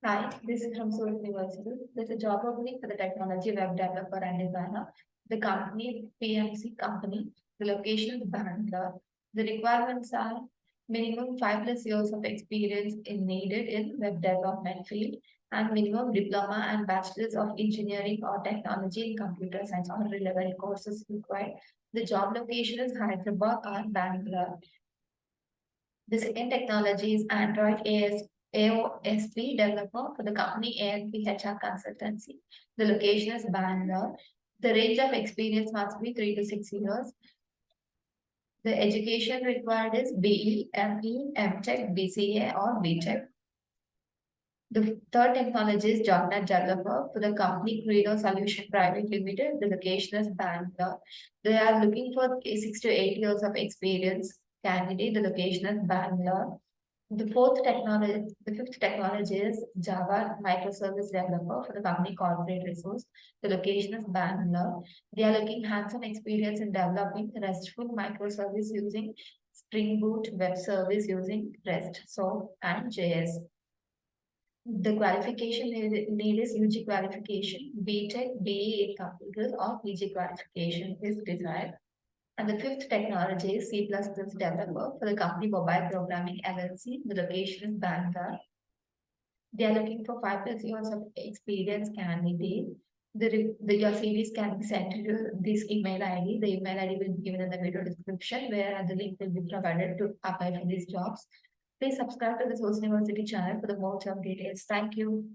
Hi, this is from Sose University. There's a job opening for the technology web developer and designer. The company, PMC company, the location is Bangalore. The requirements are minimum 5+ years of experience in needed in web development field and minimum diploma and bachelor's of engineering or technology in computer science or relevant courses required. The job location is Hyderabad or Bangalore. The second technology is Android AOSP developer for the company ANP HR Consultancy. The location is Bangalore. The range of experience must be 3 to 6 years. The education required is BE, ME, M.Tech, BCA or B.Tech. The third technology is .NET developer for the company Creeno Solution Private Limited. The location is Bangalore. They are looking for 6 to 8 years of experience candidate. The location is Bangalore. The fifth technology is Java Microservice developer for the company corporate resource. The location is Bangalore. They are looking hands-on experience in developing RESTful microservice using Spring Boot web service using REST, SOAP, and JS. The qualification need is UG qualification, B.Tech, BE in computers, or PG qualification is desired. And the fifth technology is C++ developer for the company Mobile Programming LLC. The location is Bangalore. They are looking for 5+ years of experience candidate. Your CVs can be sent to this email ID. The email ID will be given in the video description, where the link will be provided to apply for these jobs. Please subscribe to the Source University channel for the more job details. Thank you.